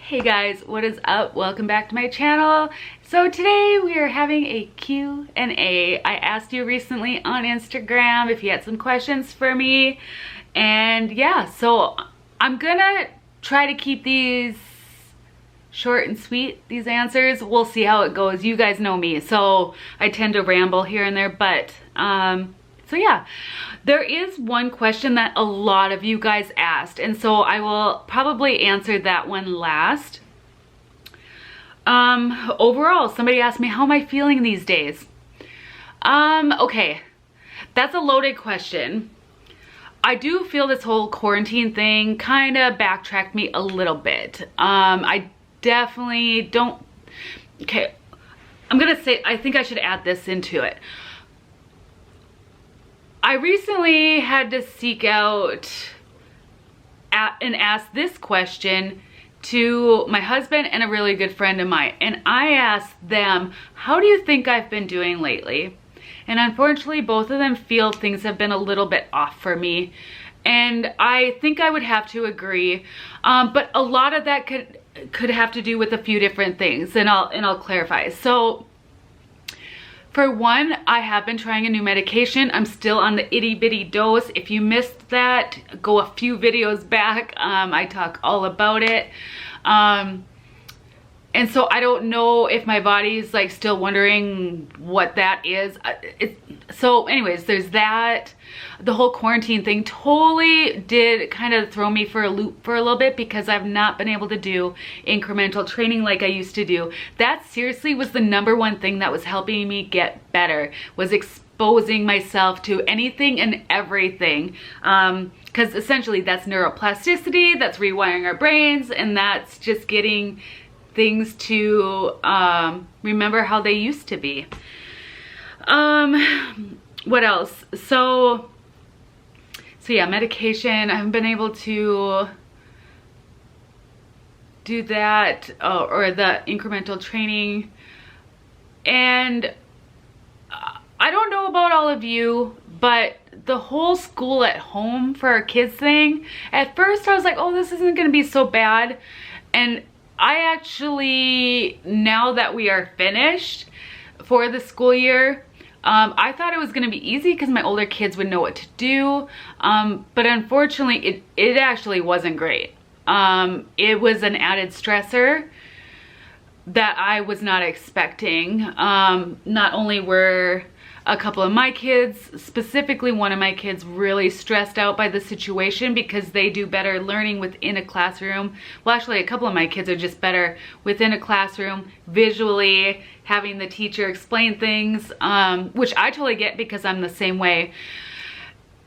Hey guys, what is up? Welcome back to my channel. So today we are having a Q&A. I asked you recently on Instagram if you had some questions for me. And yeah, so I'm gonna try to keep these short and sweet, these answers. We'll see how it goes. You guys know me, so I tend to ramble here and there, but so yeah, there is one question that a lot of you guys asked, and so I will probably answer that one last. Overall, somebody asked me, how am I feeling these days? Okay, that's a loaded question. I do feel this whole quarantine thing kind of backtracked me a little bit. I definitely don't, okay, I'm gonna say, I think I should add this into it. I recently had to seek out and ask this question to my husband and a really good friend of mine. And I asked them, how do you think I've been doing lately? And unfortunately, both of them feel things have been a little bit off for me. And I think I would have to agree. But a lot of that could have to do with a few different things, and I'll clarify. So, for one, I have been trying a new medication. I'm still on the itty bitty dose. If you missed that, go a few videos back. I talk all about it. And so I don't know if my body's like still wondering what that is. So anyways, there's that. The whole quarantine thing totally did kind of throw me for a loop for a little bit because I've not been able to do incremental training like I used to do. That seriously was the #1 thing that was helping me get better, was exposing myself to anything and everything. Because essentially that's neuroplasticity, that's rewiring our brains, and that's just getting things to remember how they used to be. What else? So yeah, medication. I haven't been able to do that or the incremental training. And I don't know about all of you, but the whole school at home for our kids thing, at first I was like, oh, this isn't gonna be so bad. And I actually, now that we are finished for the school year, I thought it was gonna be easy because my older kids would know what to do. But unfortunately, it actually wasn't great. It was an added stressor that I was not expecting. Not only were a couple of my kids, specifically one of my kids, really stressed out by the situation because they do better learning within a classroom. Well, actually, a couple of my kids are just better within a classroom, visually, having the teacher explain things, which I totally get because I'm the same way.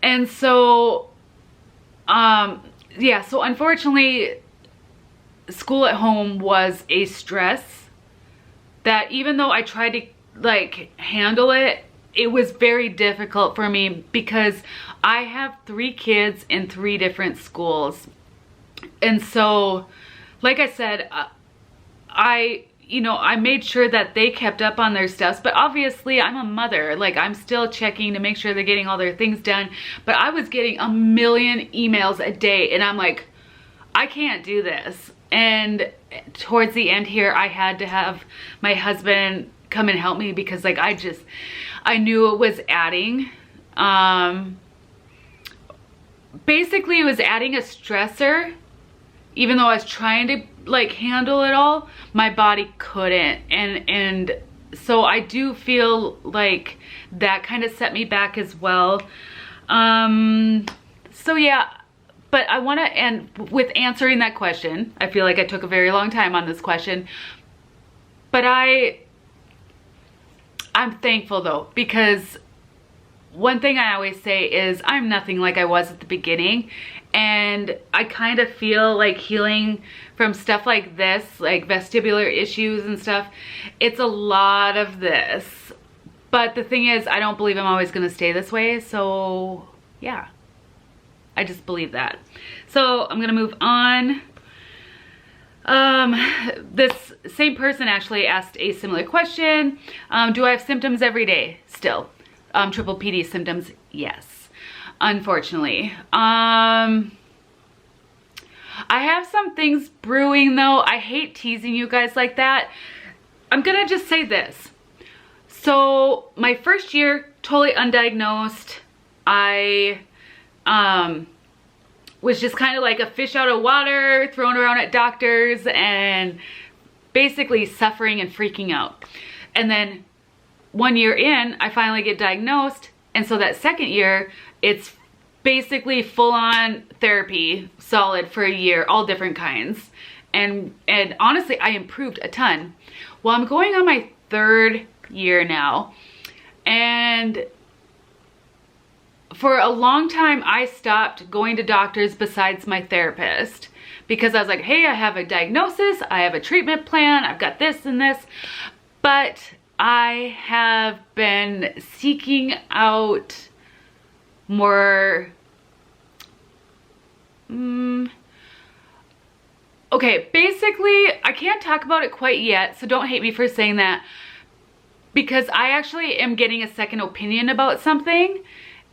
And so, yeah, so unfortunately, school at home was a stress that even though I tried to like handle it, it was very difficult for me because I have 3 kids in 3 different schools. And so, like I said, I made sure that they kept up on their stuff, but obviously I'm a mother. Like, I'm still checking to make sure they're getting all their things done. But I was getting a million emails a day and I'm like, I can't do this. And towards the end here, I had to have my husband come and help me because like I knew it was adding. Basically it was adding a stressor. Even though I was trying to like handle it all, my body couldn't. And so I do feel like that kind of set me back as well. So yeah, but I want to end with answering that question. I feel like I took a very long time on this question, but I'm thankful though, because one thing I always say is I'm nothing like I was at the beginning, and I kind of feel like healing from stuff like this, like vestibular issues and stuff, it's a lot of this. But the thing is, I don't believe I'm always gonna stay this way, so yeah, I just believe that. So I'm gonna move on. This same person actually asked a similar question. Do I have symptoms every day still? Triple PD symptoms, yes, unfortunately. I have some things brewing though. I hate teasing you guys like that. I'm gonna just say this. So my first year, totally undiagnosed. I was just kind of like a fish out of water, thrown around at doctors and basically suffering and freaking out. And then 1 year in, I finally get diagnosed. And so that second year, it's basically full-on therapy, solid for a year, all different kinds. And honestly, I improved a ton. Well, I'm going on my third year now. And for a long time, I stopped going to doctors besides my therapist because I was like, hey, I have a diagnosis, I have a treatment plan, I've got this and this. But I have been seeking out more, okay, basically, I can't talk about it quite yet, so don't hate me for saying that, because I actually am getting a second opinion about something,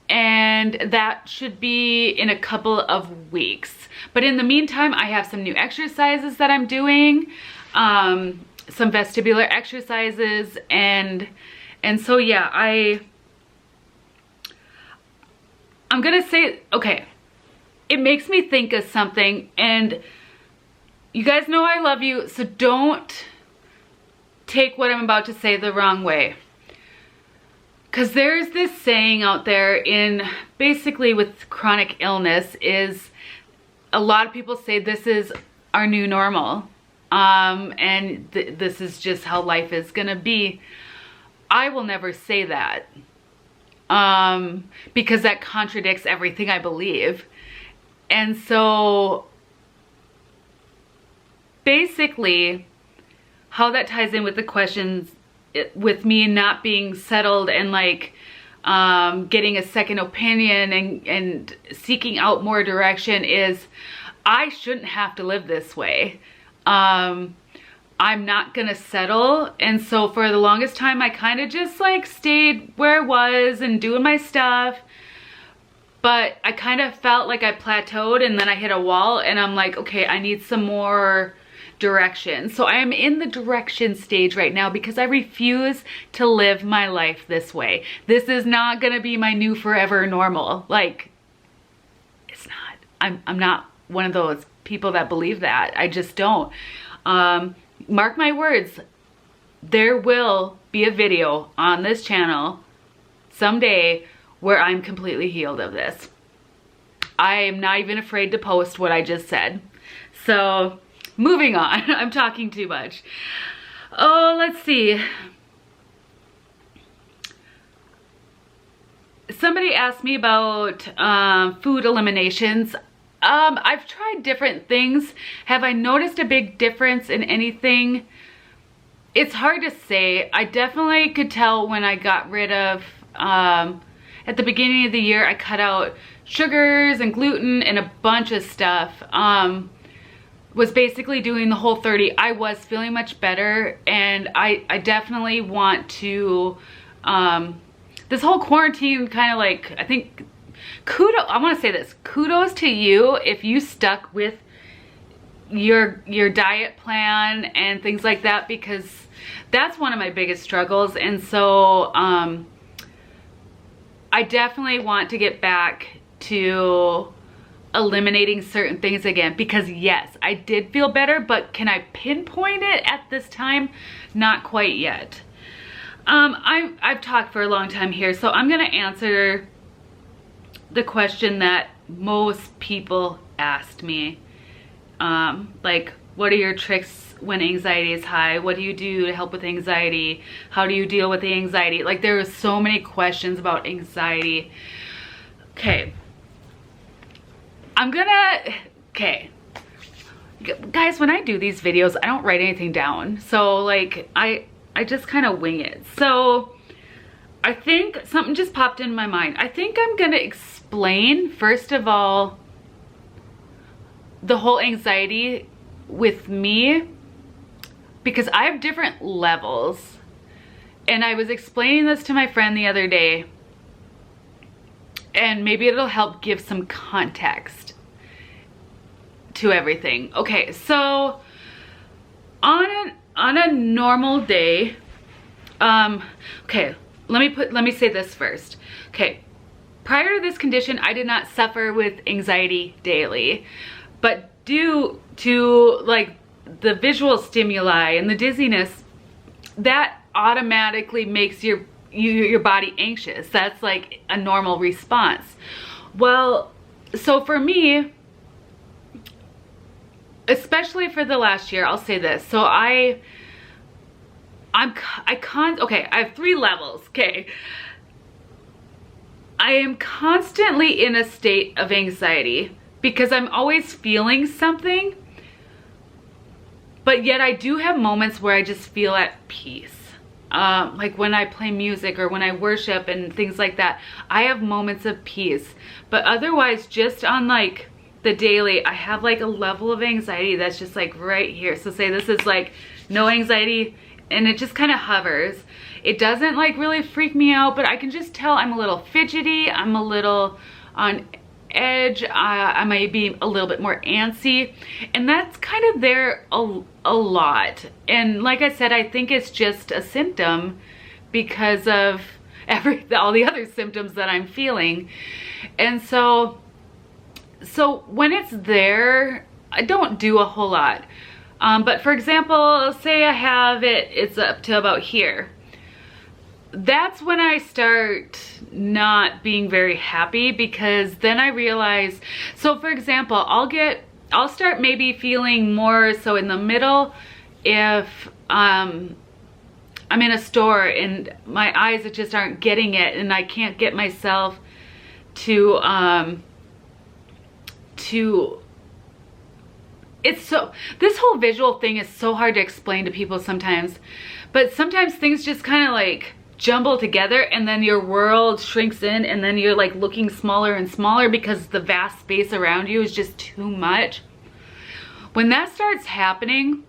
and that should be in a couple of weeks. But in the meantime, I have some new exercises that I'm doing, some vestibular exercises, and so yeah, I'm gonna say, okay, it makes me think of something, and you guys know I love you, so don't take what I'm about to say the wrong way. Because there's this saying out there in basically with chronic illness is a lot of people say this is our new normal. And this is just how life is gonna be. I will never say that. Because that contradicts everything I believe. And so basically how that ties in with the questions with me not being settled and like getting a second opinion and seeking out more direction is I shouldn't have to live this way. I'm not gonna settle. And so for the longest time, I kind of just like stayed where I was and doing my stuff. But I kind of felt like I plateaued and then I hit a wall and I'm like, okay, I need some more direction. So I am in the direction stage right now because I refuse to live my life this way. This is not gonna be my new forever normal. Like, it's not. I'm not one of those people that believe that. I just don't. Mark my words, there will be a video on this channel someday where I'm completely healed of this. I am not even afraid to post what I just said. So, moving on. I'm talking too much. Oh, let's see. Somebody asked me about food eliminations. I've tried different things. Have I noticed a big difference in anything? It's hard to say. I definitely could tell when I got rid of, at the beginning of the year, I cut out sugars and gluten and a bunch of stuff. Was basically doing the Whole30. I was feeling much better, and I definitely want to, this whole quarantine kind of like, I think, I want to say this, kudos to you if you stuck with your diet plan and things like that, because that's one of my biggest struggles. And so I definitely want to get back to eliminating certain things again, because yes, I did feel better, but can I pinpoint it at this time? Not quite yet. I've talked for a long time here, so I'm gonna answer the question that most people asked me. Like, what are your tricks when anxiety is high? What do you do to help with anxiety? How do you deal with the anxiety? Like, there were so many questions about anxiety. Okay. Okay. Guys, when I do these videos, I don't write anything down. So, like, I just kind of wing it. So, I think something just popped in my mind. I think I'm gonna explain, first of all, the whole anxiety with me, because I have different levels. And I was explaining this to my friend the other day, and maybe it'll help give some context to everything. Okay, so on a normal day, okay, let me say this first. Okay, prior to this condition, I did not suffer with anxiety daily, but due to like the visual stimuli and the dizziness, that automatically makes your body anxious. That's like a normal response. Well, so for me, especially for the last year, I'll say this. So okay, I have 3 levels, okay? I am constantly in a state of anxiety because I'm always feeling something, but yet I do have moments where I just feel at peace. Like when I play music or when I worship and things like that, I have moments of peace. But otherwise, just on like the daily, I have like a level of anxiety that's just like right here. So say this is like no anxiety, and it just kind of hovers. It doesn't like really freak me out, but I can just tell I'm a little fidgety, I'm a little on edge, I might be a little bit more antsy, and that's kind of there a lot. And like I said, I think it's just a symptom because of all the other symptoms that I'm feeling. And so when it's there, I don't do a whole lot. But for example, say I have it's up to about here. That's when I start not being very happy, because then I realize, so for example, I'll start maybe feeling more so in the middle if I'm in a store and my eyes just aren't getting it, and I can't get myself to this whole visual thing is so hard to explain to people sometimes, but sometimes things just kind of like jumble together, and then your world shrinks in, and then you're like looking smaller and smaller because the vast space around you is just too much. When that starts happening,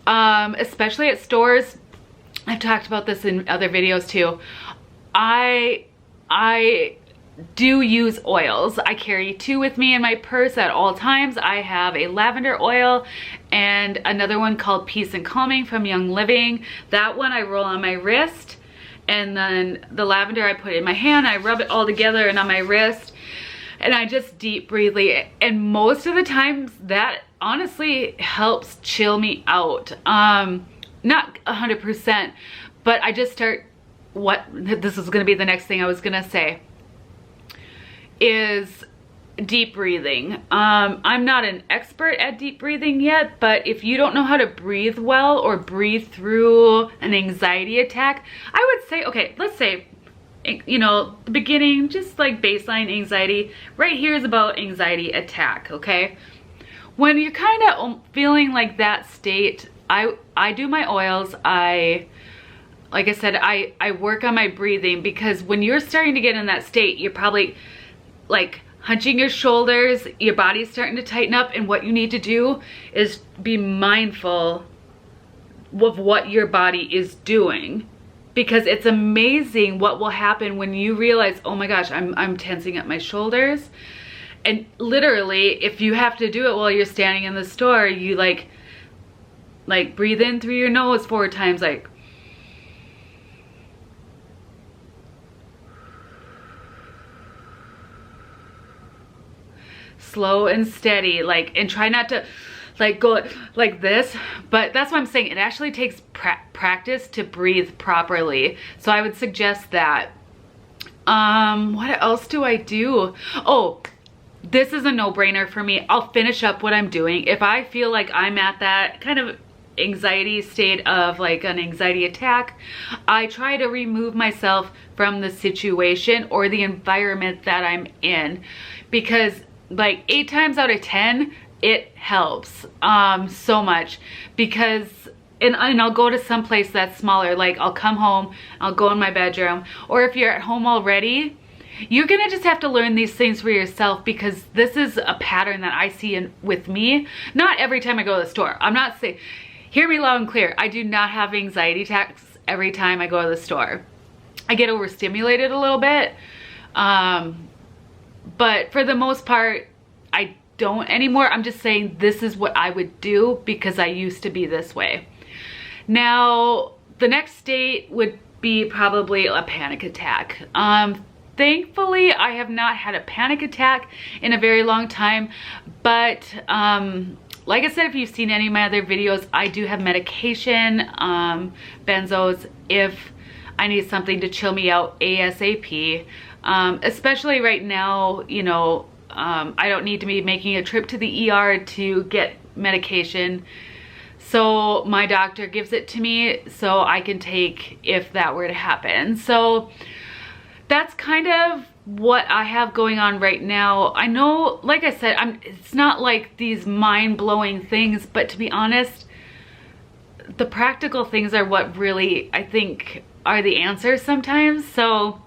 especially at stores, I've talked about this in other videos too, I do use oils. I carry 2 with me in my purse at all times. I have a lavender oil and another one called Peace and Calming from Young Living. That one I roll on my wrist, and then the lavender I put in my hand. I rub it all together and on my wrist, and I just deep breathe. And most of the times that honestly helps chill me out. Not 100%, but I just start, this is gonna be the next thing I was gonna say, is deep breathing. I'm not an expert at deep breathing yet, but if you don't know how to breathe well or breathe through an anxiety attack, I would say, okay, let's say, you know, the beginning, just like baseline anxiety, right here is about anxiety attack, okay? When you're kind of feeling like that state, I do my oils. Like I said, I work on my breathing, because when you're starting to get in that state, you're probably like hunching your shoulders, your body's starting to tighten up, and what you need to do is be mindful of what your body is doing, because it's amazing what will happen when you realize, oh my gosh, I'm tensing up my shoulders. And literally, if you have to do it while you're standing in the store, you like breathe in through your nose 4 times, like, slow and steady, like, and try not to like go like this. But that's what I'm saying, it actually takes practice to breathe properly. So I would suggest that. What else do I do? Oh, this is a no-brainer for me. I'll finish up what I'm doing. If I feel like I'm at that kind of anxiety state of like an anxiety attack, I try to remove myself from the situation or the environment that I'm in, because like 8 times out of 10 it helps so much. Because and I'll go to some place that's smaller, like I'll come home, I'll go in my bedroom, or if you're at home already, you're gonna just have to learn these things for yourself, because this is a pattern that I see with me. Not every time I go to the store. I'm not saying, hear me loud and clear, I do not have anxiety attacks every time I go to the store. I get overstimulated a little bit, but for the most part, don't anymore. I'm just saying this is what I would do because I used to be this way. Now, the next state would be probably a panic attack. Thankfully, I have not had a panic attack in a very long time, but like I said, if you've seen any of my other videos, I do have medication, benzos, if I need something to chill me out ASAP. Especially right now, you know, I don't need to be making a trip to the ER to get medication. So my doctor gives it to me so I can take if that were to happen. So that's kind of what I have going on right now. I know, like I said, it's not like these mind-blowing things, but to be honest, the practical things are what really, I think, are the answers sometimes. So,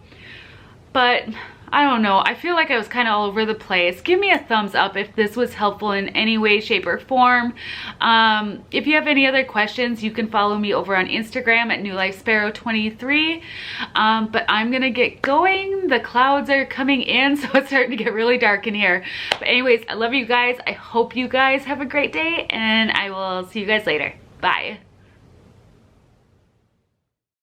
but I don't know. I feel like I was kind of all over the place. Give me a thumbs up if this was helpful in any way, shape, or form. If you have any other questions, you can follow me over on Instagram at newlifesparrow23. But I'm gonna get going. The clouds are coming in, so it's starting to get really dark in here. But anyways, I love you guys. I hope you guys have a great day, and I will see you guys later. Bye.